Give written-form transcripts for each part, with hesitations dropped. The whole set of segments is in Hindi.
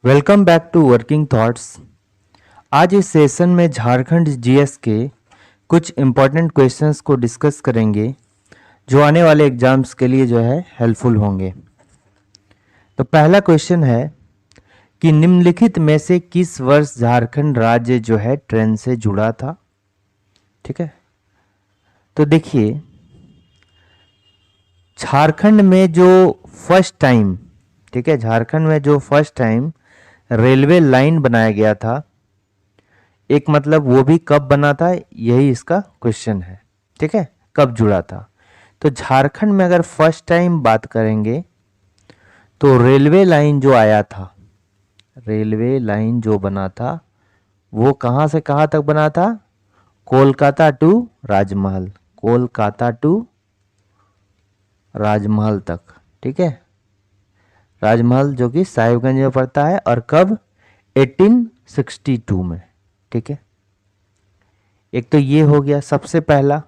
Welcome back to working thoughts. आज इस सेशन में झारखंड जीएस के कुछ इम्पॉर्टेंट क्वेश्चंस को डिस्कस करेंगे जो आने वाले एग्जाम्स के लिए जो है हेल्पफुल होंगे। तो पहला क्वेश्चन है कि निम्नलिखित में से किस वर्ष झारखंड राज्य जो है ट्रेन से जुड़ा था। ठीक है, तो देखिए झारखंड में जो फर्स्ट टाइम, ठीक है, झारखंड में जो फर्स्ट टाइम रेलवे लाइन बनाया गया था, एक मतलब वो भी कब बना था, यही इसका क्वेश्चन है। ठीक है, कब जुड़ा था। तो झारखंड में अगर फर्स्ट टाइम बात करेंगे तो रेलवे लाइन जो आया था, रेलवे लाइन जो बना था वो कहाँ से कहाँ तक बना था, Kolkata to Rajmahal, Kolkata to राजमहल तक। ठीक है, राजमहल जो कि साहिबगंज में पड़ता है, और कब, 1862 में। ठीक है, एक तो ये हो गया सबसे पहला।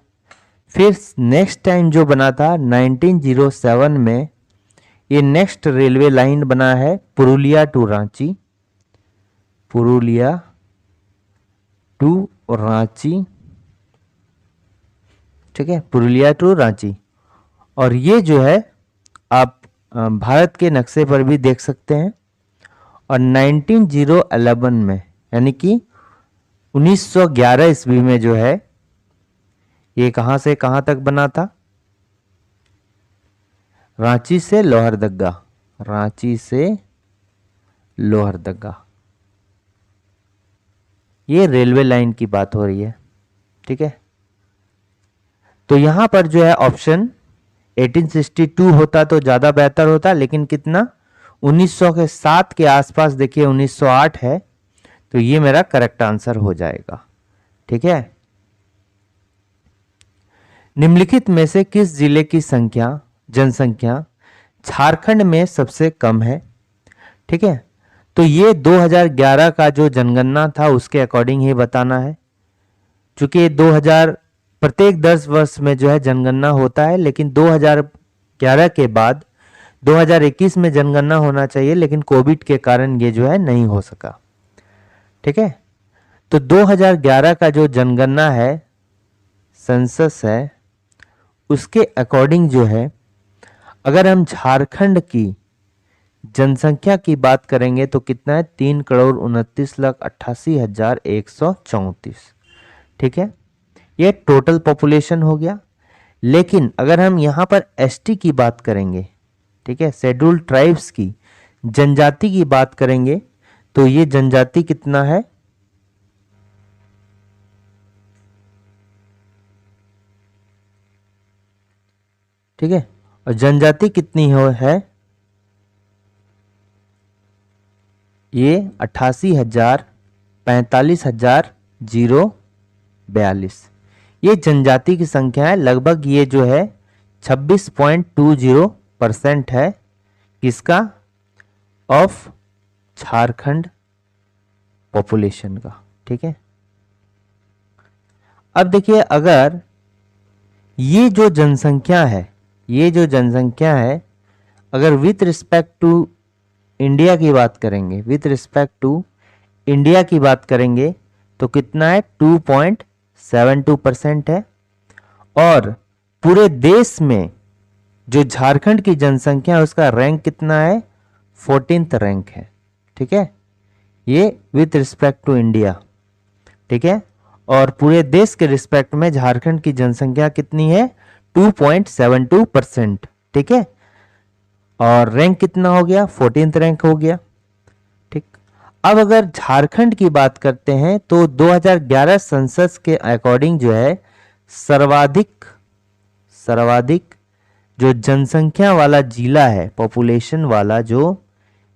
फिर नेक्स्ट टाइम जो बना था 1907 में, ये नेक्स्ट रेलवे लाइन बना है पुरुलिया टू रांची, पुरुलिया टू रांची। ठीक है, पुरुलिया टू रांची। और ये जो है आप भारत के नक्शे पर भी देख सकते हैं। और 1911 में, यानी कि 1911 ईस्वी में जो है ये कहाँ से कहाँ तक बना था, रांची से लोहरदगा, रांची से लोहरदगा। ये रेलवे लाइन की बात हो रही है। ठीक है, तो यहां पर जो है ऑप्शन 1862 होता तो ज़्यादा बेहतर होता, लेकिन कितना, 1900 के 7 के आसपास, देखिए 1908 है, तो ये मेरा करेक्ट आंसर हो जाएगा। ठीक है, निम्नलिखित में से किस जिले की जनसंख्या झारखंड में सबसे कम है। ठीक है, तो ये 2011 का जो जनगणना था उसके अकॉर्डिंग ही बताना है, चूंकि 2000 प्रत्येक 10 वर्ष में जो है जनगणना होता है, लेकिन 2011 के बाद 2021 में जनगणना होना चाहिए, लेकिन कोविड के कारण ये जो है नहीं हो सका। ठीक है, तो 2011 का जो जनगणना है, सेंसस है, उसके अकॉर्डिंग जो है, अगर हम झारखंड की जनसंख्या की बात करेंगे तो कितना है, 3,29,88,134। ठीक है, ये टोटल पॉपुलेशन हो गया। लेकिन अगर हम यहाँ पर एसटी की बात करेंगे, ठीक है, शेड्यूल्ड ट्राइब्स की, जनजाति की बात करेंगे, तो ये जनजाति कितना है, ठीक है, और जनजाति कितनी है, ये 88,000, 45,042। ये जनजाति की संख्या है। लगभग ये जो है 26.20% है किसका, ऑफ झारखंड पॉपुलेशन का। ठीक है, अब देखिए अगर ये जो जनसंख्या है, ये जो जनसंख्या है, अगर विथ रिस्पेक्ट टू इंडिया की बात करेंगे, विथ रिस्पेक्ट टू इंडिया की बात करेंगे तो कितना है, 2.72% है। और पूरे देश में जो झारखंड की जनसंख्या है उसका रैंक कितना है, 14th रैंक है। ठीक है, ये विथ रिस्पेक्ट टू इंडिया। ठीक है, और पूरे देश के रिस्पेक्ट में झारखंड की जनसंख्या कितनी है, 2.72%। ठीक है, और रैंक कितना हो गया, 14th रैंक हो गया। ठीक, अब अगर झारखंड की बात करते हैं तो 2011 सेंसस के अकॉर्डिंग जो है सर्वाधिक जो जनसंख्या वाला जिला है, पॉपुलेशन वाला जो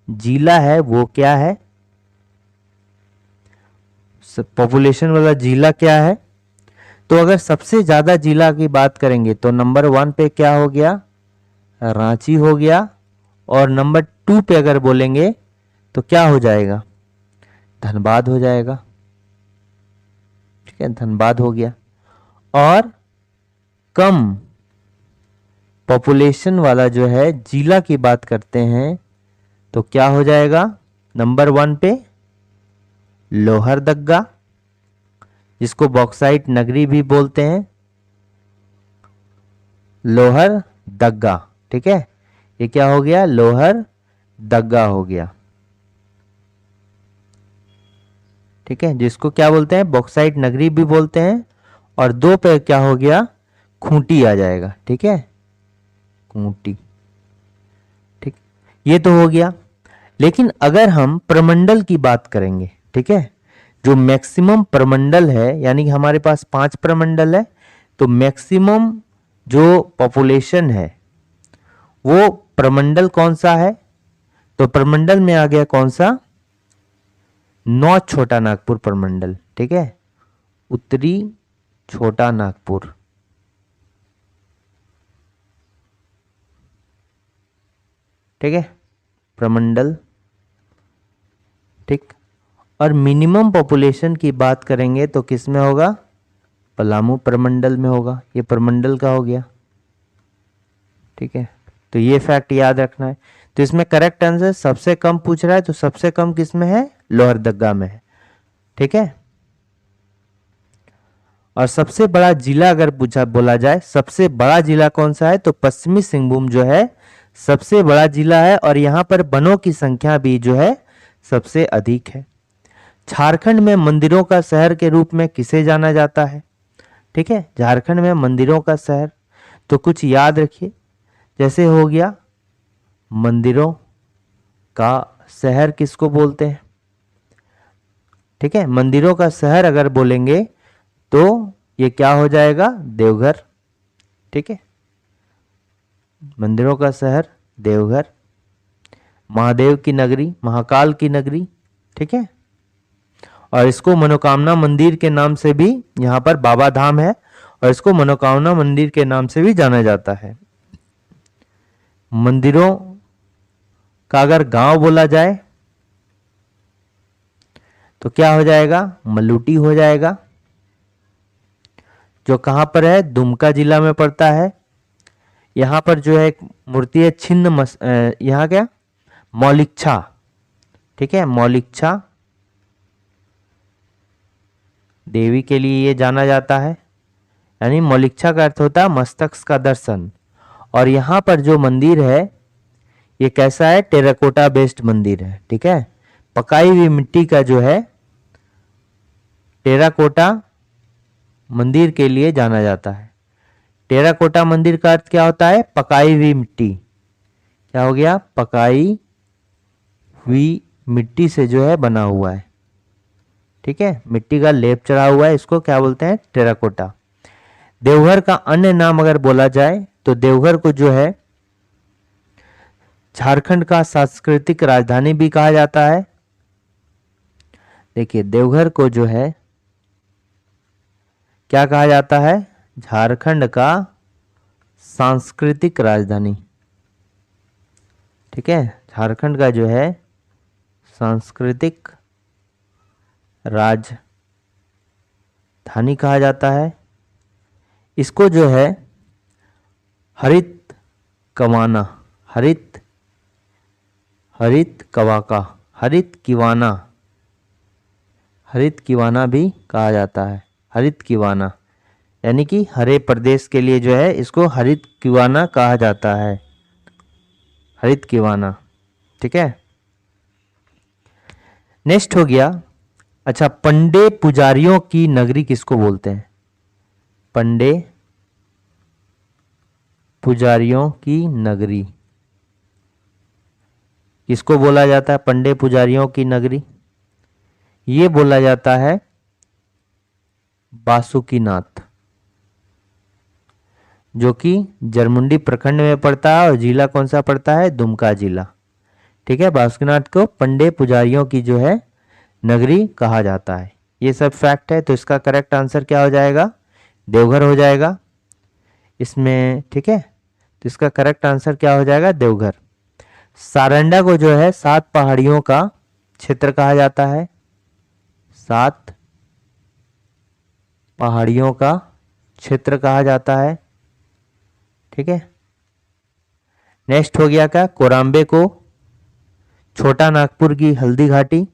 जिला है वो क्या है, पॉपुलेशन वाला जिला क्या है। तो अगर सबसे ज्यादा जिला की बात करेंगे तो नंबर 1 पे क्या हो गया, रांची हो गया। और नंबर 2 पे अगर बोलेंगे तो क्या हो जाएगा, धनबाद हो जाएगा। ठीक है, धनबाद हो गया। और कम पॉपुलेशन वाला जो है जिला की बात करते हैं तो क्या हो जाएगा, नंबर 1 पे लोहरदग्गा, जिसको बॉक्साइट नगरी भी बोलते हैं, लोहरदग्गा। ठीक है, ये क्या हो गया, लोहरदग्गा हो गया। ठीक है, जिसको क्या बोलते हैं, बॉक्साइट नगरी भी बोलते हैं। और 2 पे क्या हो गया, खूंटी आ जाएगा। ठीक है, खूंटी। ठीक, ये तो हो गया। लेकिन अगर हम प्रमंडल की बात करेंगे, ठीक है, जो मैक्सिमम प्रमंडल है, यानी कि हमारे पास 5 प्रमंडल है, तो मैक्सिमम जो पॉपुलेशन है वो प्रमंडल कौन सा है, तो प्रमंडल में आ गया कौन सा, नॉर्थ छोटा नागपुर प्रमंडल। ठीक है, उत्तरी छोटा नागपुर। ठीक है, प्रमंडल। ठीक, और मिनिमम पॉपुलेशन की बात करेंगे तो किस में होगा, पलामू प्रमंडल में होगा। ये प्रमंडल का हो गया। ठीक है, तो ये फैक्ट याद रखना है। तो इसमें करेक्ट आंसर सबसे कम पूछ रहा है, तो सबसे कम किस में है, लोहरदग्गा में है। ठीक है, और सबसे बड़ा जिला अगर पूछा बोला जाए, सबसे बड़ा जिला कौन सा है, तो पश्चिमी सिंहभूम जो है सबसे बड़ा जिला है, और यहाँ पर वनों की संख्या भी जो है सबसे अधिक है। झारखंड में मंदिरों का शहर के रूप में किसे जाना जाता है। ठीक है, झारखंड में मंदिरों का शहर, तो कुछ याद रखिए, जैसे हो गया मंदिरों का शहर किसको बोलते हैं। ठीक है, मंदिरों का शहर अगर बोलेंगे तो ये क्या हो जाएगा, देवघर। ठीक है, मंदिरों का शहर देवघर। महादेव की नगरी, महाकाल की नगरी। ठीक है, और इसको मनोकामना मंदिर के नाम से भी, यहाँ पर बाबा धाम है और इसको मनोकामना मंदिर के नाम से भी जाना जाता है। मंदिरों का अगर गांव बोला जाए तो क्या हो जाएगा, मलूटी हो जाएगा, जो कहां पर है, दुमका जिला में पड़ता है। यहां पर जो है एक मूर्ति है यहाँ क्या, मौलिकछा। ठीक है, मौलिकछा देवी के लिए ये जाना जाता है, यानी मौलिकछा का अर्थ होता है मस्तक का दर्शन। और यहाँ पर जो मंदिर है ये कैसा है, टेराकोटा बेस्ड मंदिर है। ठीक है, पकाई हुई मिट्टी का जो है टेराकोटा मंदिर के लिए जाना जाता है। टेराकोटा मंदिर का अर्थ क्या होता है, पकाई हुई मिट्टी। क्या हो गया, पकाई हुई मिट्टी से जो है बना हुआ है। ठीक है, मिट्टी का लेप चढ़ा हुआ है, इसको क्या बोलते हैं, टेराकोटा। देवघर का अन्य नाम अगर बोला जाए तो देवघर को जो है झारखंड का सांस्कृतिक राजधानी भी कहा जाता है। देखिए, देवघर को जो है क्या कहा जाता है, झारखंड का सांस्कृतिक राजधानी। ठीक है, झारखंड का जो है सांस्कृतिक राजधानी कहा जाता है। इसको जो है हरित कवाना, हरित कवाका, हरित किवाना भी कहा जाता है। हरित किवाना यानी कि हरे प्रदेश के लिए जो है इसको हरित किवाना कहा जाता है, हरित किवाना। ठीक है, नेक्स्ट हो गया, अच्छा, पंडे पुजारियों की नगरी किसको बोलते हैं, पंडे पुजारियों की नगरी किसको बोला जाता है, पंडे पुजारियों की नगरी, ये बोला जाता है बासुकीनाथ, जो कि जरमुंडी प्रखंड में पड़ता है और जिला कौन सा पड़ता है, दुमका जिला। ठीक है, बासुकीनाथ को पंडे पुजारियों की जो है नगरी कहा जाता है। ये सब फैक्ट है, तो इसका करेक्ट आंसर क्या हो जाएगा, देवघर हो जाएगा इसमें। ठीक है, तो इसका करेक्ट आंसर क्या हो जाएगा, देवघर। सारंडा को जो है 7 पहाड़ियों का क्षेत्र कहा जाता है, 7 पहाड़ियों का क्षेत्र कहा जाता है। ठीक है, नेक्स्ट हो गया क्या, कोराम्बे को छोटा नागपुर की हल्दी घाटी,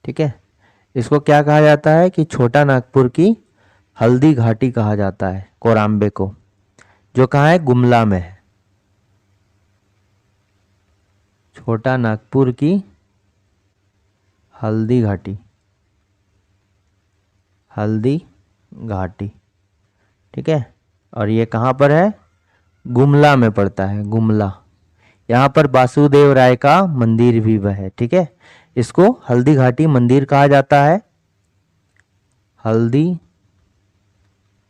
ठीक है, इसको क्या कहा जाता है कि छोटा नागपुर की हल्दी घाटी कहा जाता है कोराम्बे को, जो कहाँ है, गुमला में है। छोटा नागपुर की हल्दी घाटी, हल्दी घाटी, ठीक है, और ये कहाँ पर है, गुमला में पड़ता है, गुमला। यहाँ पर वासुदेव राय का मंदिर भी है, ठीक है, इसको हल्दी घाटी मंदिर कहा जाता है, हल्दी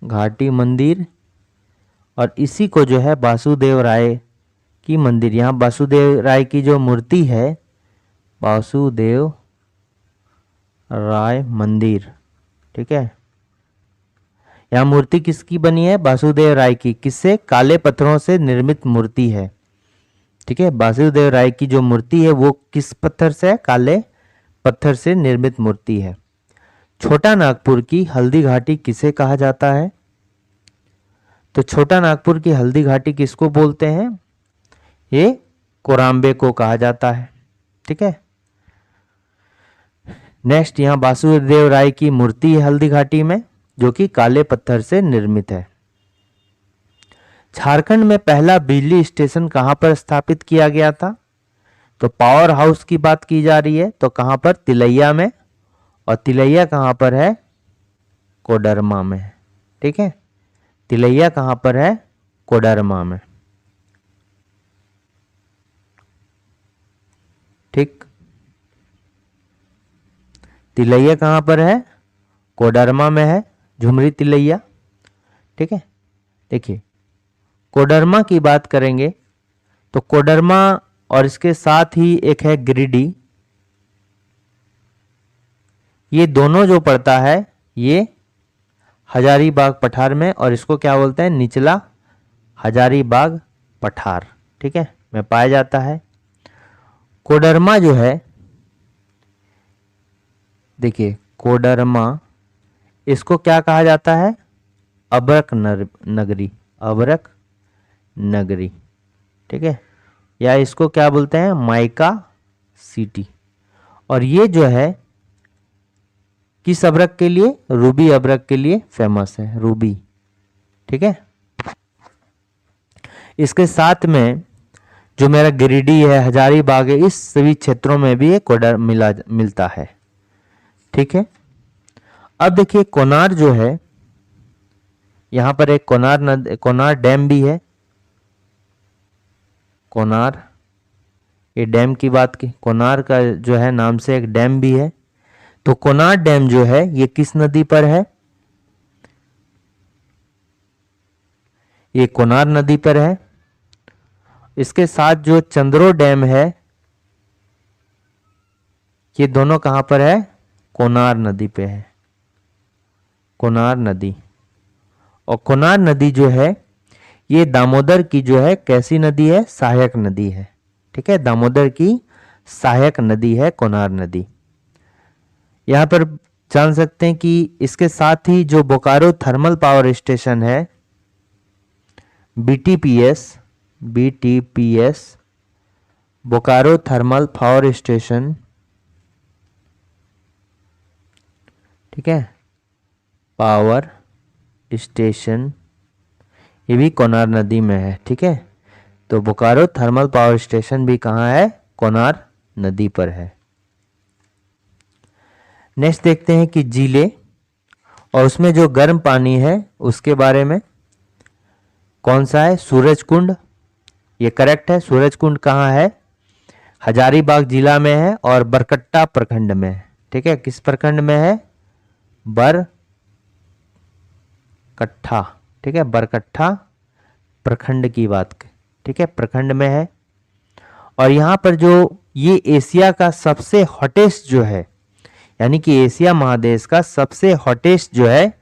घाटी मंदिर। और इसी को जो है वासुदेव राय की मंदिर, यहाँ वासुदेव राय की जो मूर्ति है, वासुदेव राय मंदिर, ठीक है, यहाँ मूर्ति किसकी बनी है, वासुदेव राय की। किससे, काले पत्थरों से निर्मित मूर्ति है, ठीक है, वासुदेव राय की जो मूर्ति है वो किस पत्थर से है, काले पत्थर से निर्मित मूर्ति है। छोटा नागपुर की हल्दी घाटी किसे कहा जाता है, तो छोटा नागपुर की हल्दी घाटी किसको बोलते हैं, ये कोराम्बे को कहा जाता है, ठीक है। नेक्स्ट, यहाँ वासुदेव राय की मूर्ति है हल्दी घाटी में, जो कि काले पत्थर से निर्मित है। झारखंड में पहला बिजली स्टेशन कहां पर स्थापित किया गया था, तो पावर हाउस की बात की जा रही है, तो कहां पर, तिलैया में, और तिलैया कहां पर है, कोडरमा में, ठीक है, तिलैया कहां पर है, कोडरमा में, ठीक, तिलैया कहां पर है, कोडरमा में है, झुमरी तिलैया, ठीक है। देखिए, कोडरमा की बात करेंगे तो कोडरमा और इसके साथ ही एक है गिरिडीह, ये दोनों जो पड़ता है ये हजारीबाग पठार में, और इसको क्या बोलते हैं, निचला हजारीबाग पठार, ठीक है, में पाया जाता है। कोडरमा जो है, देखिए कोडरमा, इसको क्या कहा जाता है, अबरक नगरी, अबरक नगरी, ठीक है, या इसको क्या बोलते हैं, माइका सिटी। और ये जो है किस अबरक के लिए, रूबी अबरक के लिए फेमस है, रूबी, ठीक है। इसके साथ में जो मेरा गिरिडीह है, हजारीबाग है, इस सभी क्षेत्रों में भी ये कोडर मिलता है, ठीक है। अब देखिए कोनार जो है, यहां पर एक कोनार डैम भी है, कोनार, ये डैम की बात की, कोनार का जो है नाम से एक डैम भी है। तो कोनार डैम जो है ये किस नदी पर है, ये कोनार नदी पर है। इसके साथ जो चंद्रो डैम है, ये दोनों कहां पर है, कोनार नदी पे है, कोनार नदी। और कोनार नदी जो है ये दामोदर की जो है कैसी नदी है, सहायक नदी है, ठीक है, दामोदर की सहायक नदी है कोनार नदी। यहां पर जान सकते हैं कि इसके साथ ही जो बोकारो थर्मल पावर स्टेशन है, बीटीपीएस, बोकारो थर्मल पावर स्टेशन, ठीक है, पावर स्टेशन, ये भी कोनार नदी में है, ठीक है। तो बोकारो थर्मल पावर स्टेशन भी कहाँ है, कोनार नदी पर है। नेक्स्ट देखते हैं कि जिले और उसमें जो गर्म पानी है उसके बारे में, कौन सा है, सूरजकुंड, ये करेक्ट है। सूरजकुंड कहाँ है, हजारीबाग जिला में है और बरकट्टा प्रखंड में है, ठीक है, किस प्रखंड में है, बरकट्ठा, ठीक है, बरकट्ठा प्रखंड की बात, ठीक है, प्रखंड में है। और यहाँ पर जो ये एशिया का सबसे हॉटेस्ट जो है, यानी कि एशिया महादेश का सबसे हॉटेस्ट जो है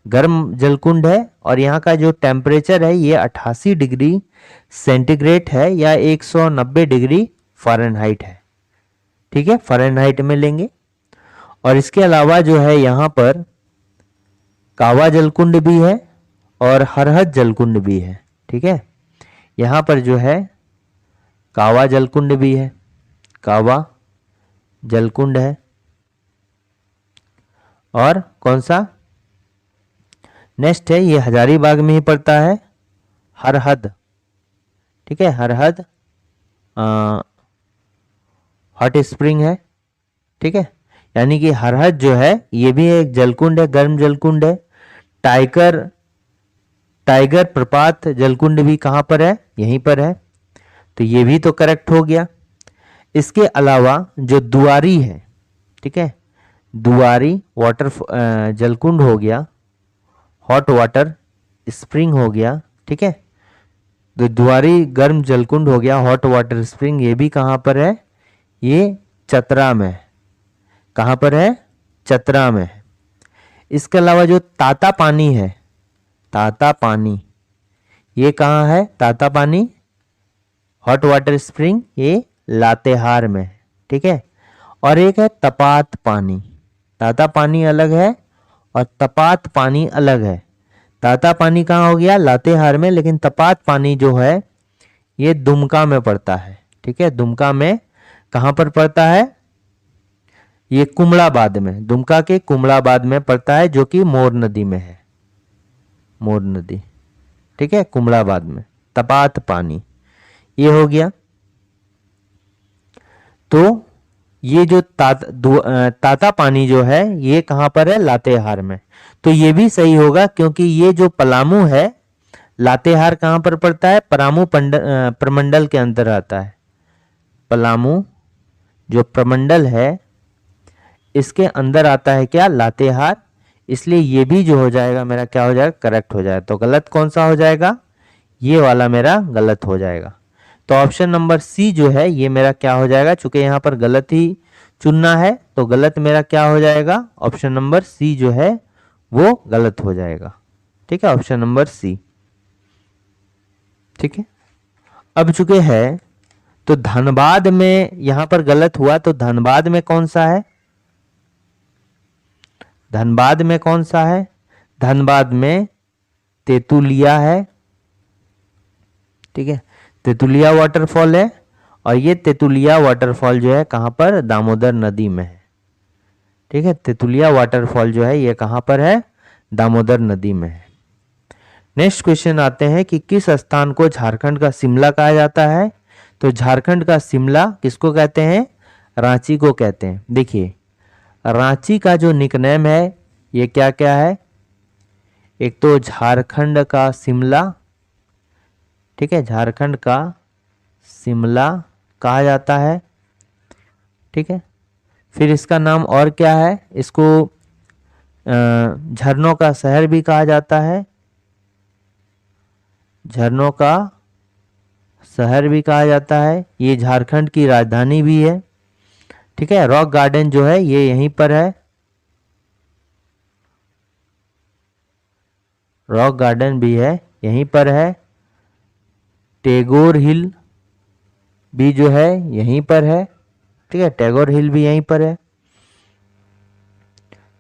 गर्म जलकुंड है, और यहाँ का जो टेम्परेचर है ये 88 डिग्री सेंटीग्रेड है या 190 डिग्री फ़ारेनहाइट है, ठीक है, फ़ारेनहाइट में लेंगे। और इसके अलावा जो है यहाँ पर कावा जलकुंड भी है और हरहद जलकुंड भी है, ठीक है, यहाँ पर जो है कावा जलकुंड भी है, कावा जलकुंड है। और कौन सा नेक्स्ट है, ये हजारीबाग में ही पड़ता है, हरहद। ठीक है, हरहद हॉट स्प्रिंग है। ठीक है, यानी कि हरहद जो है ये भी एक जलकुंड है, गर्म जलकुंड है। टाइगर टाइगर प्रपात जलकुंड भी कहाँ पर है, यहीं पर है, तो ये भी तो करेक्ट हो गया। इसके अलावा जो दुआरी है, ठीक है, दुआरी वाटर जलकुंड हो गया, हॉट वाटर स्प्रिंग हो गया। ठीक है, तो दुआरी गर्म जलकुंड हो गया, हॉट वाटर स्प्रिंग, ये भी कहाँ पर है, ये चतरा में है। कहाँ पर है, चतरा में है। इसके अलावा जो ताता पानी है, ताता पानी, ये कहाँ है, ताता पानी हॉट वाटर स्प्रिंग, ये लातेहार में है। ठीक है, और एक है तपात पानी। ताता पानी अलग है और तपात पानी अलग है। ताता पानी कहाँ हो गया, लातेहार में, लेकिन तपात पानी जो है ये दुमका में पड़ता है। ठीक है, दुमका में कहाँ पर पड़ता है, ये कुमड़ाबाद में, दुमका के कुमड़ाबाद में पड़ता है, जो कि मोर नदी में है, मोर नदी। ठीक है, कुमड़ाबाद में तपात पानी ये हो गया। तो ये जो ताता पानी जो है ये कहाँ पर है, लातेहार में। तो ये भी सही होगा, क्योंकि ये जो पलामू है, लातेहार कहाँ पर पड़ता है, पलामू प्रमंडल के अंदर आता है। पलामू जो प्रमंडल है इसके अंदर आता है क्या, लातेहार। इसलिए ये भी जो हो जाएगा मेरा क्या हो जाएगा, करेक्ट हो जाएगा। तो गलत कौन सा हो जाएगा, ये वाला मेरा गलत हो जाएगा। तो ऑप्शन नंबर सी जो है ये मेरा क्या हो जाएगा, चूंकि यहाँ पर गलत ही चुनना है तो गलत मेरा क्या हो जाएगा, ऑप्शन नंबर सी जो है वो गलत हो जाएगा। ठीक है, ऑप्शन नंबर सी। ठीक है, अब चूंकि है तो धनबाद में यहां पर गलत हुआ, तो धनबाद में कौन सा है, धनबाद में कौन सा है, धनबाद में तेतुलिया है। ठीक है, तेतुलिया वाटरफॉल है, और ये तेतुलिया वाटरफॉल जो है कहाँ पर, दामोदर नदी में है। ठीक है, तेतुलिया वाटरफॉल जो है ये कहाँ पर है, दामोदर नदी में है। नेक्स्ट क्वेश्चन आते हैं कि किस स्थान को झारखंड का शिमला कहा जाता है। तो झारखंड का शिमला किसको कहते हैं, रांची को कहते हैं। देखिए रांची का जो निकनेम है ये क्या क्या है, एक तो झारखंड का शिमला, ठीक है, झारखंड का शिमला कहा जाता है। ठीक है, फिर इसका नाम और क्या है, इसको झरनों का शहर भी कहा जाता है, झरनों का शहर भी कहा जाता है। ये झारखंड की राजधानी भी है। ठीक है, रॉक गार्डन जो है ये यहीं पर है, रॉक गार्डन भी है यहीं पर है। टैगोर हिल भी जो है यहीं पर है। ठीक है, टैगोर हिल भी यहीं पर है।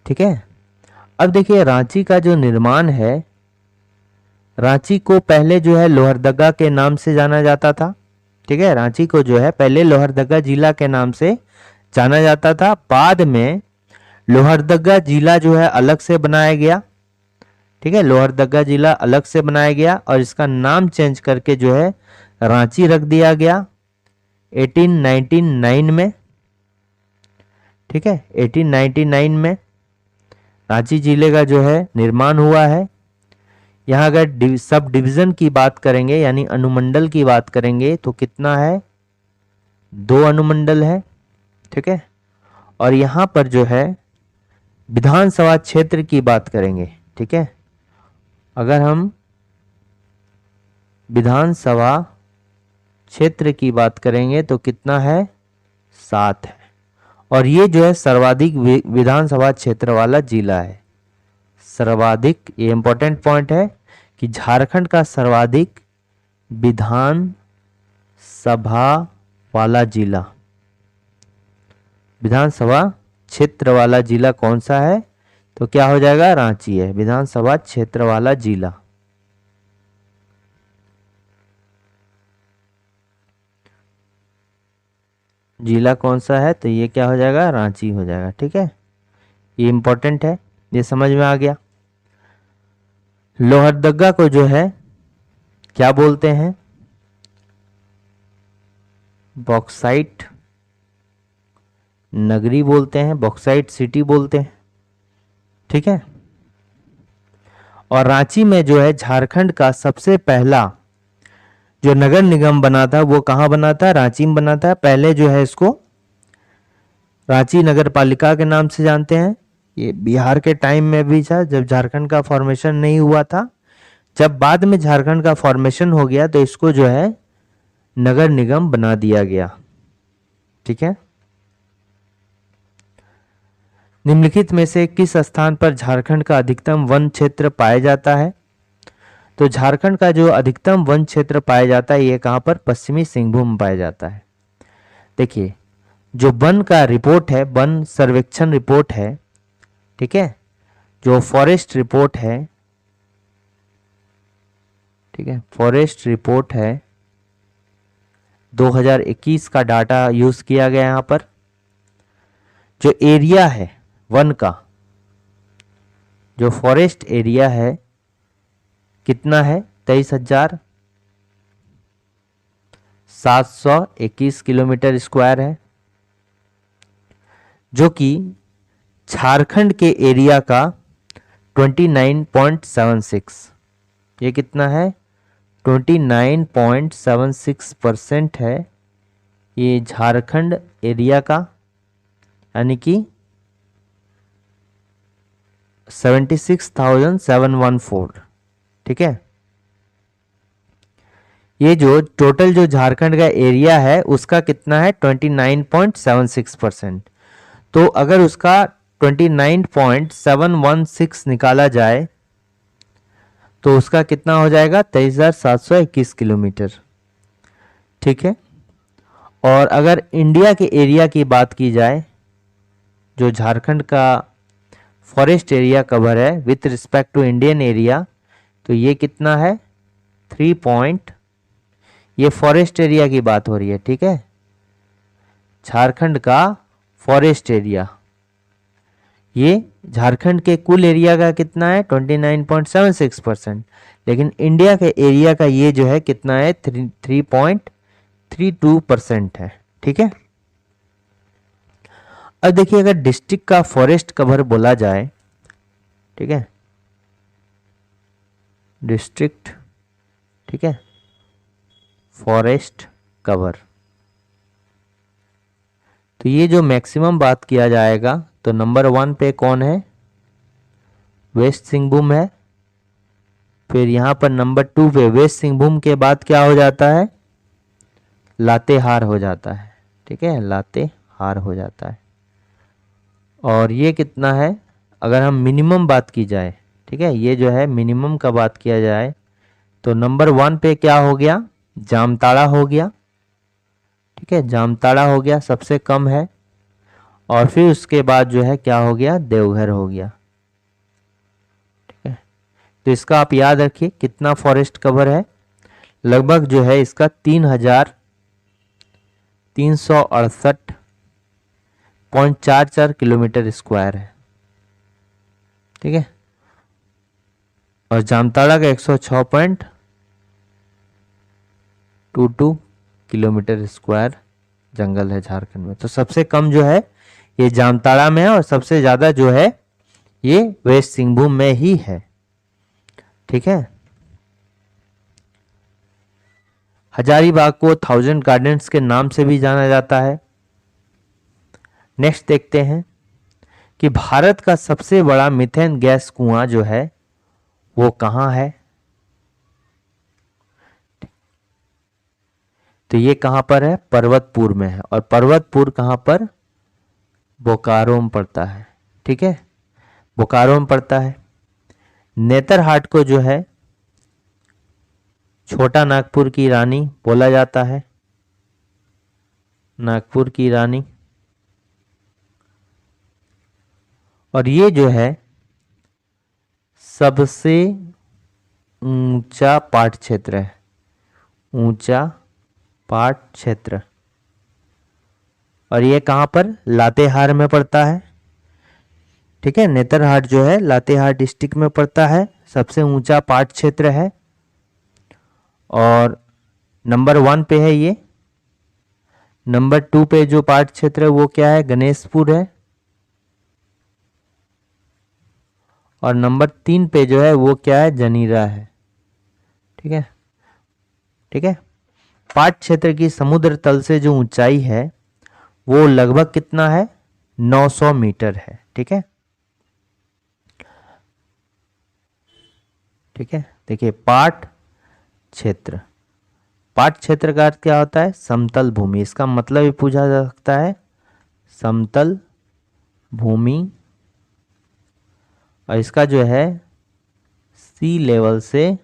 ठीक है, अब देखिए रांची का जो निर्माण है, रांची को पहले जो है लोहरदगा के नाम से जाना जाता था। ठीक है, रांची को जो है पहले लोहरदगा जिला के नाम से जाना जाता था। बाद में लोहरदगा जिला जो है अलग से बनाया गया। ठीक है, लोहरदगा जिला अलग से बनाया गया और इसका नाम चेंज करके जो है रांची रख दिया गया 1899 में। ठीक है, 1899 में रांची जिले का जो है निर्माण हुआ है। यहाँ अगर सब डिवीजन की बात करेंगे यानी अनुमंडल की बात करेंगे तो कितना है, 2 अनुमंडल है। ठीक है, और यहाँ पर जो है विधानसभा क्षेत्र की बात करेंगे। ठीक है, अगर हम विधानसभा क्षेत्र की बात करेंगे तो कितना है, 7 है। और ये जो है सर्वाधिक विधानसभा क्षेत्र वाला जिला है। सर्वाधिक, ये इंपॉर्टेंट पॉइंट है कि झारखंड का सर्वाधिक विधान सभा वाला जिला, विधानसभा क्षेत्र वाला जिला कौन सा है, तो क्या हो जाएगा, रांची है विधानसभा क्षेत्र वाला जिला। जिला कौन सा है, तो ये क्या हो जाएगा, रांची हो जाएगा। ठीक है, ये इंपॉर्टेंट है, ये समझ में आ गया। लोहरदगा को जो है क्या बोलते हैं, बॉक्साइट नगरी बोलते हैं, बॉक्साइट सिटी बोलते हैं। ठीक है, और रांची में जो है झारखंड का सबसे पहला जो नगर निगम बना था वो कहाँ बना था, रांची में बना था। पहले जो है इसको रांची नगर पालिका के नाम से जानते हैं। ये बिहार के टाइम में भी था जब झारखंड का फॉर्मेशन नहीं हुआ था। जब बाद में झारखंड का फॉर्मेशन हो गया तो इसको जो है नगर निगम बना दिया गया। ठीक है, निम्नलिखित में से किस स्थान पर झारखंड का अधिकतम वन क्षेत्र पाया जाता है। तो झारखंड का जो अधिकतम वन क्षेत्र पाया जाता है ये कहाँ पर, पश्चिमी सिंहभूम में पाया जाता है। देखिए, जो वन का रिपोर्ट है, वन सर्वेक्षण रिपोर्ट है, ठीक है, जो फॉरेस्ट रिपोर्ट है, ठीक है, फॉरेस्ट रिपोर्ट है, 2021 का डाटा यूज किया गया यहां पर। जो एरिया है वन का, जो फॉरेस्ट एरिया है कितना है, 23,721 किलोमीटर स्क्वायर है, जो कि झारखंड के एरिया का 29.76, ये कितना है, 29.76% है ये झारखंड एरिया का, यानी कि 76,714। ठीक है, ये जो टोटल जो झारखंड का एरिया है उसका कितना है, 29.76%। तो अगर उसका 29.716 निकाला जाए तो उसका कितना हो जाएगा, 23,721 किलोमीटर। ठीक है, और अगर इंडिया के एरिया की बात की जाए, जो झारखंड का फॉरेस्ट एरिया कवर है with respect to Indian area, तो ये कितना है, 3 ये फॉरेस्ट एरिया की बात हो रही है। ठीक है, झारखंड का फॉरेस्ट एरिया, ये झारखंड के कुल एरिया का कितना है, 29.76%, लेकिन इंडिया के एरिया का ये जो है कितना है, 3.32% है। ठीक है, अब देखिए अगर डिस्ट्रिक्ट का फॉरेस्ट कवर बोला जाए, ठीक है, डिस्ट्रिक्ट, ठीक है, फॉरेस्ट कवर, तो ये जो मैक्सिमम बात किया जाएगा तो नंबर 1 पे कौन है, वेस्ट सिंहभूम है। फिर यहाँ पर नंबर 2 पे वेस्ट सिंहभूम के बाद क्या हो जाता है, लातेहार हो जाता है। ठीक है, लातेहार हो जाता है। और ये कितना है, अगर हम मिनिमम बात की जाए, ठीक है, ये जो है मिनिमम का बात किया जाए तो नंबर 1 पे क्या हो गया, जामताड़ा हो गया। ठीक है, जामताड़ा हो गया, सबसे कम है। और फिर उसके बाद जो है क्या हो गया, देवघर हो गया। ठीक है, तो इसका आप याद रखिए कितना फॉरेस्ट कवर है, लगभग जो है इसका 3,368.44 किलोमीटर स्क्वायर है। ठीक है, और जामताड़ा का 106.22 किलोमीटर स्क्वायर जंगल है झारखंड में। तो सबसे कम जो है ये जामताड़ा में है और सबसे ज्यादा जो है ये वेस्ट सिंहभूम में ही है। ठीक है, हजारीबाग को 1000 गार्डन्स के नाम से भी जाना जाता है। नेक्स्ट देखते हैं कि भारत का सबसे बड़ा मीथेन गैस कुआं जो है वो कहाँ है। तो ये कहाँ पर है, पर्वतपुर में है। और पर्वतपुर कहाँ पर, बोकारो में पड़ता है। ठीक है, बोकारो में पड़ता है। नेतरहाट को जो है छोटा नागपुर की रानी बोला जाता है, नागपुर की रानी। और ये जो है सबसे ऊंचा पाट क्षेत्र है, ऊंचा पाट क्षेत्र। और ये कहाँ पर, लातेहार में पड़ता है। ठीक है, नेतरहाट जो है लातेहार डिस्ट्रिक्ट में पड़ता है, सबसे ऊंचा पाट क्षेत्र है और नंबर 1 पे है ये। नंबर 2 पे जो पाट क्षेत्र है वो क्या है, गणेशपुर है। और नंबर 3 पे जो है वो क्या है, जनीरा है। ठीक है, ठीक है। पाट क्षेत्र की समुद्र तल से जो ऊंचाई है वो लगभग कितना है, 900 मीटर है। ठीक है, ठीक है। देखिए पाट क्षेत्र, पाट क्षेत्र का अर्थ क्या होता है, समतल भूमि। इसका मतलब भी पूछा जा सकता है, समतल भूमि। और इसका जो है सी लेवल से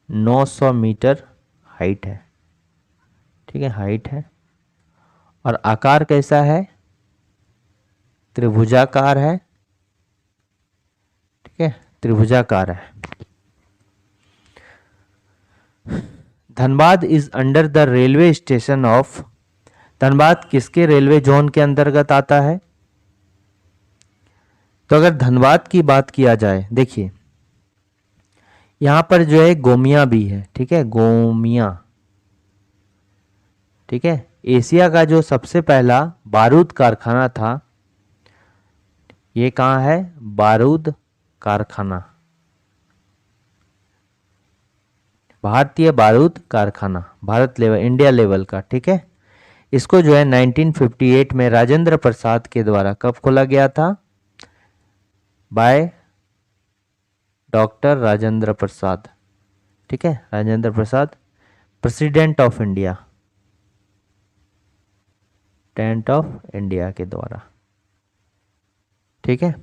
900 मीटर हाइट है। ठीक है, हाइट है। और आकार कैसा है, त्रिभुजाकार है। ठीक है, त्रिभुजाकार है। Dhanbad is under the railway station of, Dhanbad किसके रेलवे जोन के अंतर्गत आता है। तो अगर धनबाद की बात किया जाए, देखिए यहां पर जो है गोमिया भी है। ठीक है, गोमिया। ठीक है, एशिया का जो सबसे पहला बारूद कारखाना था, ये कहाँ है, बारूद कारखाना, भारतीय बारूद कारखाना, भारत लेवल, इंडिया लेवल का। ठीक है, इसको जो है 1958 में राजेंद्र प्रसाद के द्वारा कब खोला गया था, बाय डॉक्टर राजेंद्र प्रसाद। ठीक है, Rajendra Prasad, president of India, president of India के द्वारा। ठीक है,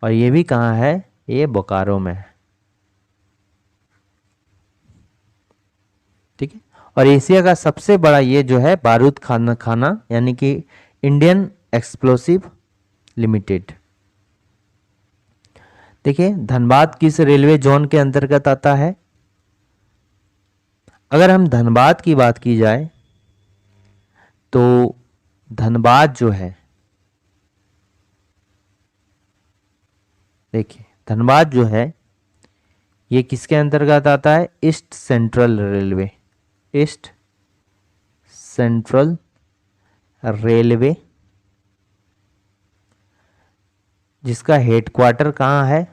और ये भी कहाँ है, ये बोकारो में है। ठीक है, और एशिया का सबसे बड़ा ये जो है बारूद खाना यानी कि इंडियन एक्सप्लोसिव लिमिटेड। देखिए धनबाद किस रेलवे जोन के अंतर्गत आता है। अगर हम धनबाद की बात की जाए तो धनबाद जो है, देखिए धनबाद जो है ये किसके अंतर्गत आता है, east central railway, east central railway, जिसका हेडक्वार्टर कहाँ है,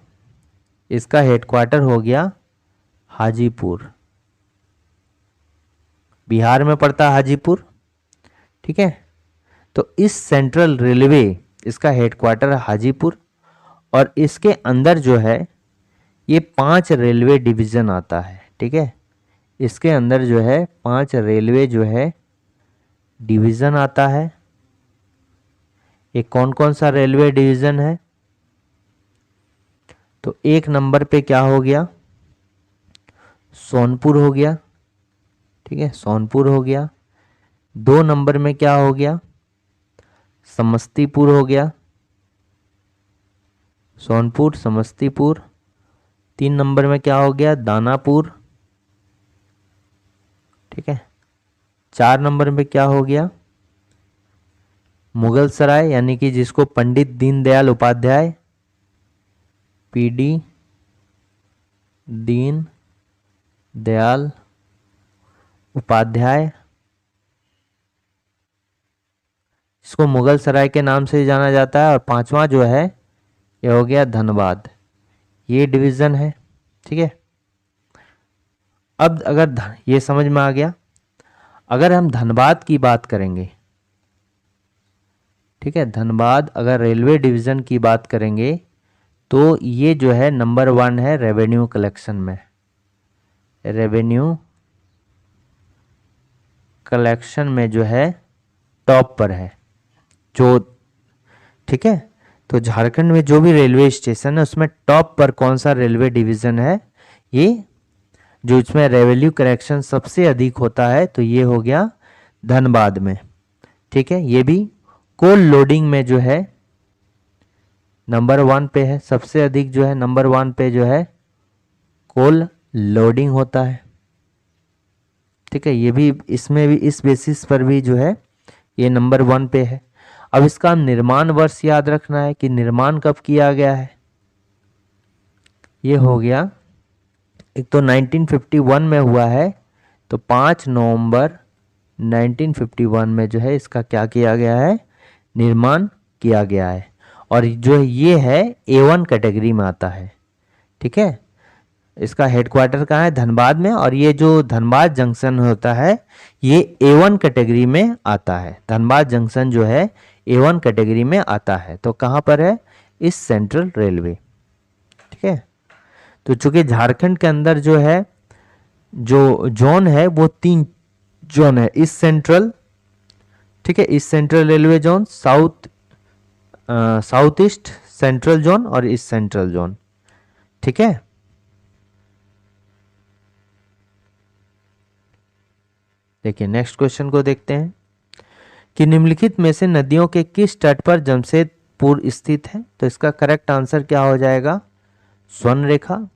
इसका हेडक्वार्टर हो गया हाजीपुर, बिहार में पड़ता है हाजीपुर। ठीक है, तो इस सेंट्रल रेलवे, इसका हेडक्वार्टर हाजीपुर और इसके अंदर जो है ये 5 रेलवे डिवीज़न आता है। ठीक है, इसके अंदर जो है 5 रेलवे जो है डिवीज़न आता है। ये कौन कौन सा रेलवे डिवीज़न है, तो 1 नंबर पे क्या हो गया, सोनपुर हो गया। ठीक है, सोनपुर हो गया। 2 नंबर में क्या हो गया, समस्तीपुर हो गया, सोनपुर समस्तीपुर। 3 नंबर में क्या हो गया, दानापुर। ठीक है, 4 नंबर में क्या हो गया, मुगल सराय, यानी कि जिसको पंडित दीनदयाल उपाध्याय, पीडी दीन दयाल उपाध्याय, इसको मुगल सराय के नाम से जाना जाता है। और 5वां जो है ये हो गया धनबाद, ये डिवीज़न है। ठीक है, अब अगर ये समझ में आ गया, अगर हम धनबाद की बात करेंगे, ठीक है, धनबाद अगर रेलवे डिवीज़न की बात करेंगे तो ये जो है नंबर 1 है रेवेन्यू कलेक्शन में, रेवेन्यू कलेक्शन में जो है टॉप पर है जो। ठीक है, तो झारखंड में जो भी रेलवे स्टेशन है उसमें टॉप पर कौन सा रेलवे डिवीज़न है, ये जो इसमें रेवेन्यू कलेक्शन सबसे अधिक होता है, तो ये हो गया धनबाद में। ठीक है, ये भी कोल लोडिंग में जो है नंबर 1 पे है, सबसे अधिक जो है नंबर 1 पे जो है कोल लोडिंग होता है। ठीक है, ये भी इसमें भी इस बेसिस पर भी जो है ये नंबर 1 पे है। अब इसका निर्माण वर्ष याद रखना है कि निर्माण कब किया गया है। ये हो गया, एक तो 1951 में हुआ है, तो 5 नवंबर 1951 में जो है इसका क्या किया गया है, निर्माण किया गया है। और जो ये है A1 कैटेगरी में आता है, ठीक है। इसका हेडक्वार्टर कहाँ है, धनबाद में, और ये जो धनबाद जंक्शन होता है ये A1 कैटेगरी में आता है। धनबाद जंक्शन जो है A1 कैटेगरी में आता है। तो कहाँ पर है, इस सेंट्रल रेलवे, ठीक है। तो चूंकि झारखंड के अंदर जो है जो जोन है वो 3 जोन है, ईस्ट सेंट्रल, ठीक है, east central railway zone, south east central zone और ईस्ट सेंट्रल जोन, ठीक है। देखिए नेक्स्ट क्वेश्चन को देखते हैं कि निम्नलिखित में से नदियों के किस तट पर जमशेदपुर स्थित है। तो इसका करेक्ट आंसर क्या हो जाएगा, स्वर्ण रेखा।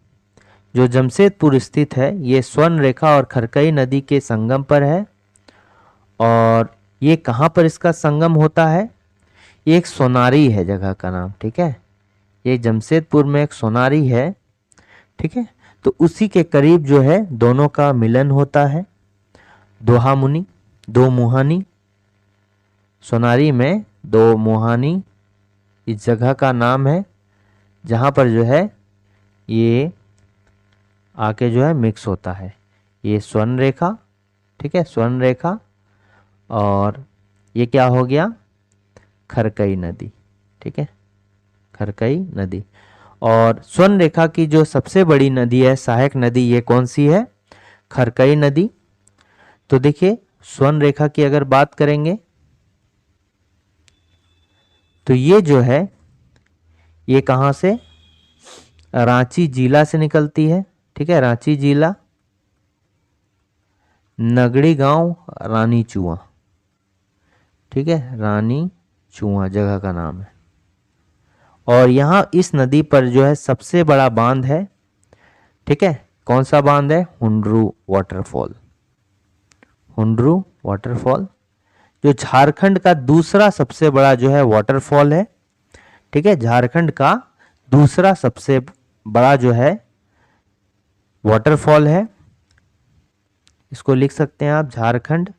जो जमशेदपुर स्थित है ये स्वर्ण रेखा और खरकई नदी के संगम पर है। और ये कहाँ पर इसका संगम होता है, ये एक सोनारी है जगह का नाम, ठीक है। ये जमशेदपुर में एक सोनारी है, ठीक है। तो उसी के करीब जो है दोनों का मिलन होता है, दोहामुनी, दो मुहानी, सोनारी में दो मुहानी इस जगह का नाम है, जहाँ पर जो है ये आके जो है मिक्स होता है। ये स्वर्ण रेखा, ठीक है, स्वर्ण रेखा, और ये क्या हो गया, खरकई नदी, ठीक है, खरकई नदी। और स्वर्ण रेखा की जो सबसे बड़ी नदी है, सहायक नदी, ये कौन सी है, खरकई नदी। तो देखिए स्वर्ण रेखा की अगर बात करेंगे तो ये जो है ये कहाँ से, रांची जिला से निकलती है, ठीक है, रांची जिला, नगड़ी गांव, रानी चुआ, ठीक है, रानी चुआ जगह का नाम है। और यहाँ इस नदी पर जो है सबसे बड़ा बांध है, ठीक है, कौन सा बांध है, हुंडरू वाटरफॉल, हुंडरू वाटरफॉल, जो झारखंड का दूसरा सबसे बड़ा जो है वाटरफॉल है, ठीक है, झारखंड का दूसरा सबसे बड़ा जो है वाटरफॉल है। इसको लिख सकते हैं आप, झारखंड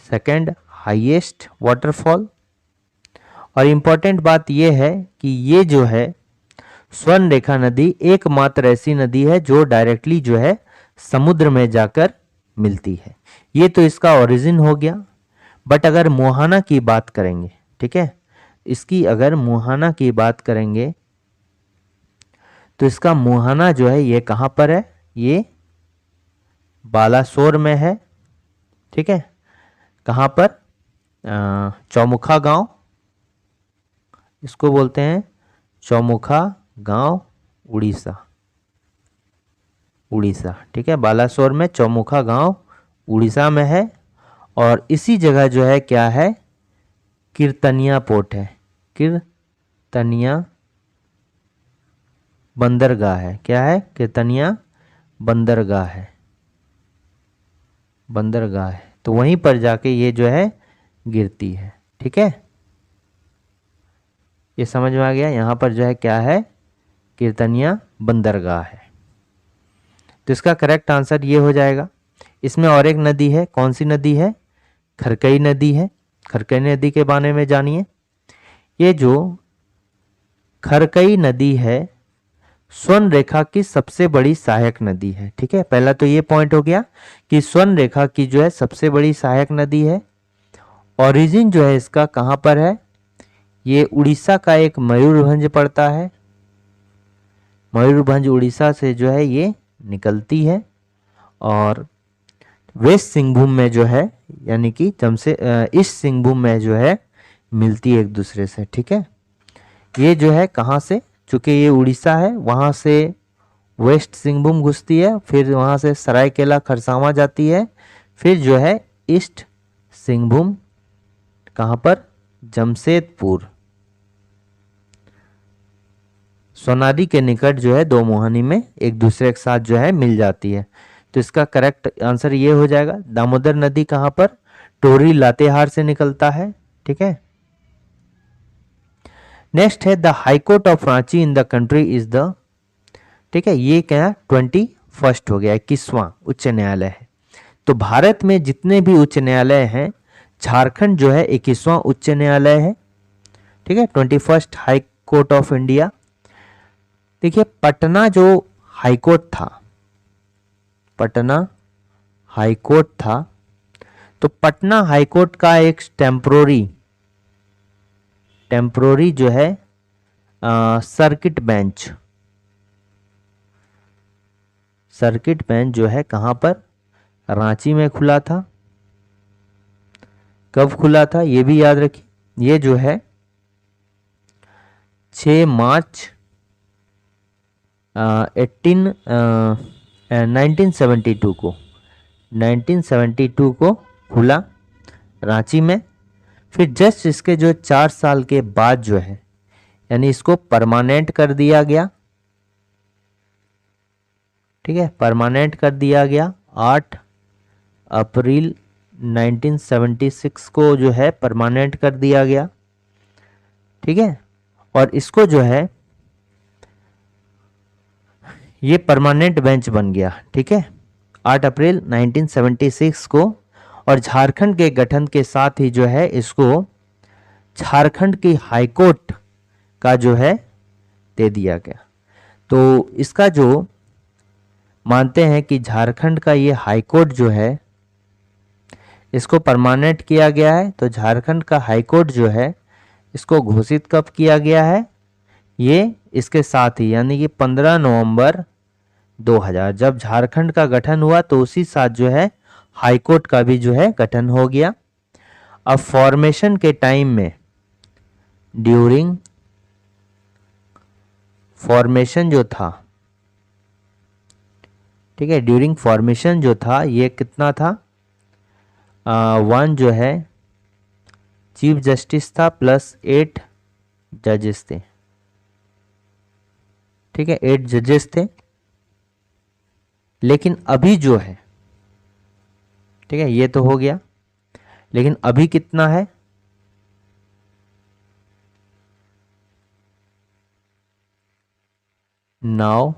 सेकंड हाईएस्ट वाटरफॉल। और इम्पॉर्टेंट बात यह है कि ये जो है स्वर्ण रेखा नदी एकमात्र ऐसी नदी है जो डायरेक्टली जो है समुद्र में जाकर मिलती है। ये तो इसका ओरिजिन हो गया। बट अगर मोहाना की बात करेंगे, ठीक है, इसकी अगर मोहाना की बात करेंगे तो इसका मोहाना जो है ये कहाँ पर है, ये बालासोर में है, ठीक है, कहाँ पर, चौमुखा गांव, इसको बोलते हैं चौमुखा गांव, उड़ीसा, उड़ीसा, ठीक है, बालासोर में चौमुखा गांव उड़ीसा में है। और इसी जगह जो है क्या है, कीर्तनिया पोर्ट है, कीर्तनिया बंदरगाह है, क्या है, कीर्तनिया बंदरगाह है, बंदरगाह है। तो वहीं पर जाके ये जो है गिरती है, ठीक है, ये समझ में आ गया। यहाँ पर जो है क्या है, कीर्तनिया बंदरगाह है। तो इसका करेक्ट आंसर ये हो जाएगा। इसमें और एक नदी है, कौन सी नदी है, खरकई नदी है। खरकई नदी के बारे में जानिए। ये जो खरकई नदी है स्वर्ण रेखा की सबसे बड़ी सहायक नदी है, ठीक है। पहला तो ये पॉइंट हो गया कि स्वर्ण रेखा की जो है सबसे बड़ी सहायक नदी है। ओरिजिन जो है इसका कहाँ पर है, ये उड़ीसा का एक मयूरभंज पड़ता है, मयूरभंज उड़ीसा से जो है ये निकलती है और वेस्ट सिंहभूम में जो है यानी कि ईस्ट सिंहभूम में जो है मिलती है एक दूसरे से, ठीक है। ये जो है कहाँ से, चूंकि ये उड़ीसा है, वहाँ से वेस्ट सिंहभूम घुसती है, फिर वहाँ से सरायकेला खरसावां जाती है, फिर जो है ईस्ट सिंहभूम कहाँ पर, जमशेदपुर, सोनारी के निकट जो है दो मोहानी में एक दूसरे के साथ जो है मिल जाती है। तो इसका करेक्ट आंसर ये हो जाएगा। दामोदर नदी कहाँ पर, टोरी लातेहार से निकलता है। ठीक है, नेक्स्ट है the high court of Ranchi in the country is the, ठीक है, ये क्या 21st हो गया, 21वां उच्च न्यायालय है। तो भारत में जितने भी उच्च न्यायालय हैं, झारखंड जो है 21वां उच्च न्यायालय है। ठीक है, 21st high court of India. देखिए पटना जो हाई कोर्ट था, पटना हाई कोर्ट था, तो पटना हाई कोर्ट का एक टेम्पोररी जो है सर्किट बेंच जो है कहां पर, रांची में खुला था। कब खुला था ये भी याद रखिए, ये जो है 6 मार्च 1972 को खुला रांची में। फिर जस्ट इसके जो 4 साल के बाद जो है, यानी इसको परमानेंट कर दिया गया। ठीक है, परमानेंट कर दिया गया 8 अप्रैल 1976 को जो है परमानेंट कर दिया गया। ठीक है, और इसको जो है ये परमानेंट बेंच बन गया। ठीक है, 8 अप्रैल 1976 को, और झारखंड के गठन के साथ ही जो है इसको झारखंड की हाई कोर्ट का जो है दे दिया गया। तो इसका जो मानते हैं कि झारखंड का ये हाई कोर्ट जो है इसको परमानेंट किया गया है। तो झारखंड का हाई कोर्ट जो है इसको घोषित कब किया गया है, ये इसके साथ ही, यानी कि 15 नवंबर 2000 जब झारखंड का गठन हुआ तो उसी साथ जो है हाई कोर्ट का भी जो है गठन हो गया। अब फॉर्मेशन के टाइम में, ड्यूरिंग फॉर्मेशन जो था, ठीक है, ड्यूरिंग फॉर्मेशन जो था ये कितना था, 1 जो है चीफ जस्टिस था प्लस 8 जजेस थे। ठीक है, 8 जजेस थे। लेकिन अभी जो है, ठीक है, ये तो हो गया, लेकिन अभी कितना है, नाउ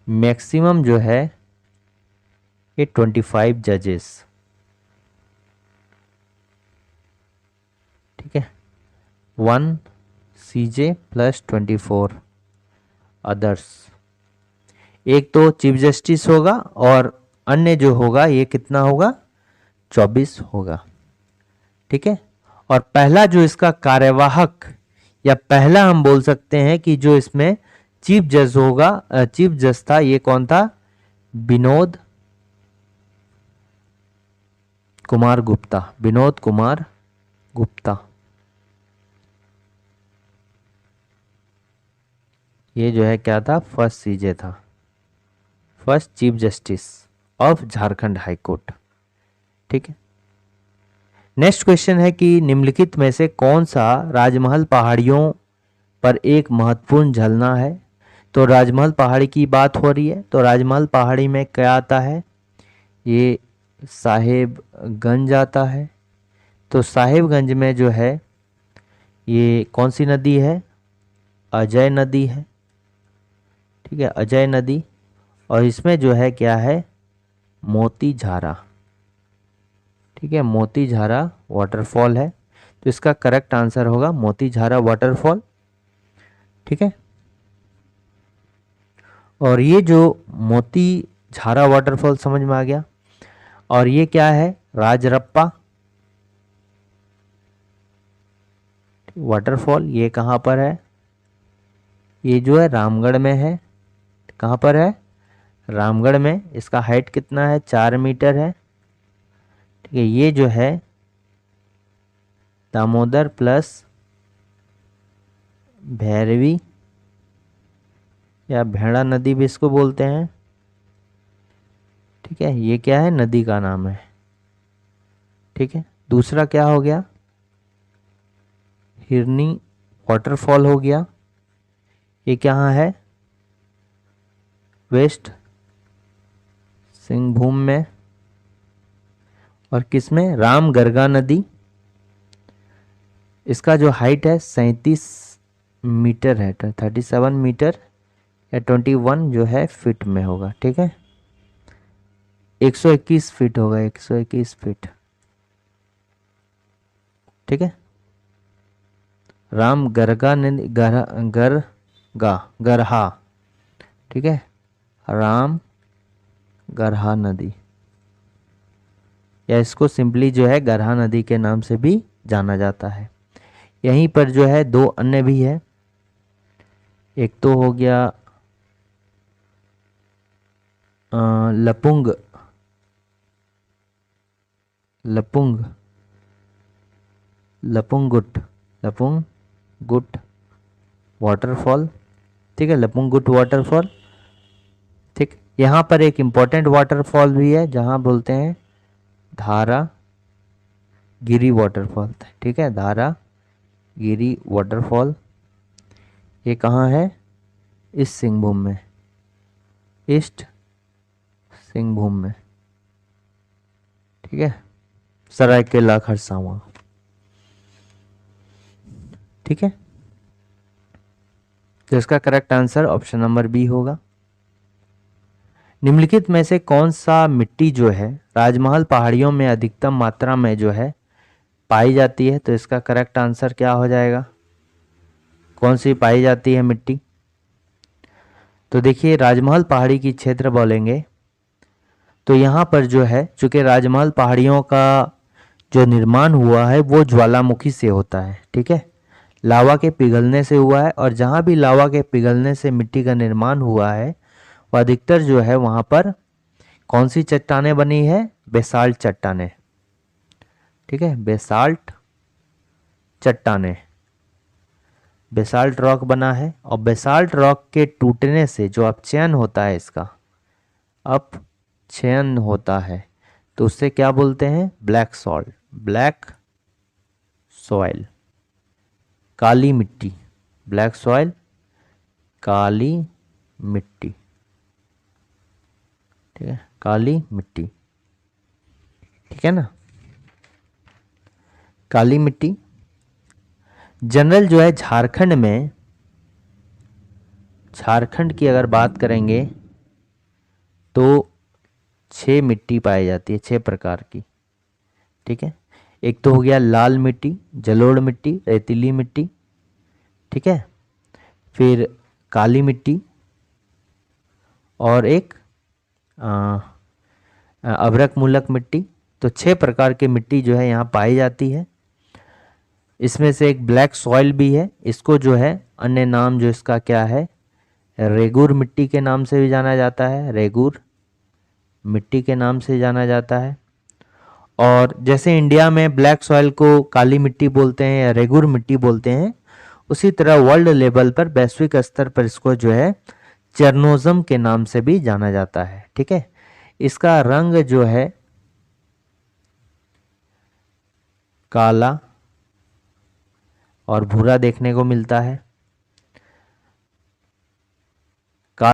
मैक्सिमम जो है ये 25 जजेस। ठीक है, 1 सीजे प्लस 24 अदर्स। एक तो चीफ जस्टिस होगा और अन्य जो होगा ये कितना होगा, 24 होगा। ठीक है, और पहला जो इसका कार्यवाहक, या पहला हम बोल सकते हैं कि जो इसमें चीफ जज होगा, चीफ जज था, ये कौन था, विनोद कुमार गुप्ता। ये जो है क्या था, फर्स्ट सीजे था, first chief justice of Jharkhand high court. ठीक है, नेक्स्ट क्वेश्चन है कि निम्नलिखित में से कौन सा राजमहल पहाड़ियों पर एक महत्वपूर्ण झरना है। तो राजमहल पहाड़ी की बात हो रही है, तो राजमहल पहाड़ी में क्या आता है, ये साहेबगंज आता है। तो साहेबगंज में जो है ये कौन सी नदी है, अजय नदी है। ठीक है, अजय नदी, और इसमें जो है क्या है, मोती झारा। ठीक है, मोती झारा वाटरफॉल है, तो इसका करेक्ट आंसर होगा मोती झारा वाटरफॉल। ठीक है, और ये जो मोती झारा वाटरफॉल समझ में आ गया। और ये क्या है, राजरप्पा वाटरफॉल, ये कहाँ पर है, ये जो है रामगढ़ में है। कहाँ पर है, रामगढ़ में। इसका हाइट कितना है, 4 मीटर है। ठीक है, ये जो है दामोदर प्लस भैरवी या भेड़ा नदी भी इसको बोलते हैं। ठीक है, ये क्या है, नदी का नाम है। ठीक है, दूसरा क्या हो गया, हिरनी वाटरफॉल हो गया, ये कहाँ है, वेस्ट सिंहभूम में। और किसमें? रामगरगा नदी, इसका जो हाइट है 37 मीटर है, 37 मीटर या 21 जो है फीट में होगा, ठीक है, 121 फीट होगा, 121 फीट, ठीक है। राम गरगा नदी, गरहा, ठीक है, राम गरहा नदी, या इसको सिंपली जो है गरहा नदी के नाम से भी जाना जाता है। यहीं पर जो है दो अन्य भी है, एक तो हो गया लपुंग, लपुंग, लपुंगुट, लपुंगुट वाटरफॉल, ठीक है, लपुंगुट वाटरफॉल, ठीक। यहाँ पर एक इम्पोर्टेंट वाटरफॉल भी है जहाँ बोलते हैं धारा गिरी वाटरफॉल, ठीक है, धारा गिरी वाटरफॉल। ये कहाँ है? ईस्ट सिंहभूम में, ईस्ट सिंहभूम में, ठीक है, सरायकेला खरसावां, ठीक है। तो इसका correct answer option number B होगा। निम्नलिखित में से कौन सा मिट्टी जो है राजमहल पहाड़ियों में अधिकतम मात्रा में जो है पाई जाती है? तो इसका करेक्ट आंसर क्या हो जाएगा? कौन सी पाई जाती है मिट्टी? तो देखिए, राजमहल पहाड़ी की क्षेत्र बोलेंगे तो यहाँ पर जो है, चूंकि राजमहल पहाड़ियों का जो निर्माण हुआ है वो ज्वालामुखी से होता है, ठीक है, लावा के पिघलने से हुआ है, और जहाँ भी लावा के पिघलने से मिट्टी का निर्माण हुआ है वो अधिकतर जो है वहाँ पर कौन सी चट्टानें बनी है? बेसाल्ट चट्टानें, ठीक है, बेसाल्ट चट्टानें, बेसाल्ट रॉक बना है। और बेसाल्ट रॉक के टूटने से जो अपचयन होता है, इसका अपचयन होता है, तो उससे क्या बोलते हैं? ब्लैक सॉल्ट, ब्लैक सॉइल, काली मिट्टी, ब्लैक सॉइल, काली मिट्टी, ठीक है, काली मिट्टी, ठीक है ना, काली मिट्टी। जनरल जो है झारखंड में, झारखंड की अगर बात करेंगे तो 6 मिट्टी पाई जाती है, 6 प्रकार की, ठीक है। एक तो हो गया लाल मिट्टी, जलोढ़ मिट्टी, रेतीली मिट्टी, ठीक है, फिर काली मिट्टी, और एक अभ्रक मूलक मिट्टी। तो 6 प्रकार की मिट्टी जो है यहाँ पाई जाती है। इसमें से एक ब्लैक सॉइल भी है, इसको जो है अन्य नाम जो इसका क्या है? रेगुर मिट्टी के नाम से भी जाना जाता है, रेगुर मिट्टी के नाम से जाना जाता है। और जैसे इंडिया में ब्लैक सॉइल को काली मिट्टी बोलते हैं या रेगुर मिट्टी बोलते हैं, उसी तरह वर्ल्ड लेवल पर, वैश्विक स्तर पर इसको जो है चेरनोजम के नाम से भी जाना जाता है, ठीक है। इसका रंग जो है काला और भूरा देखने को मिलता है,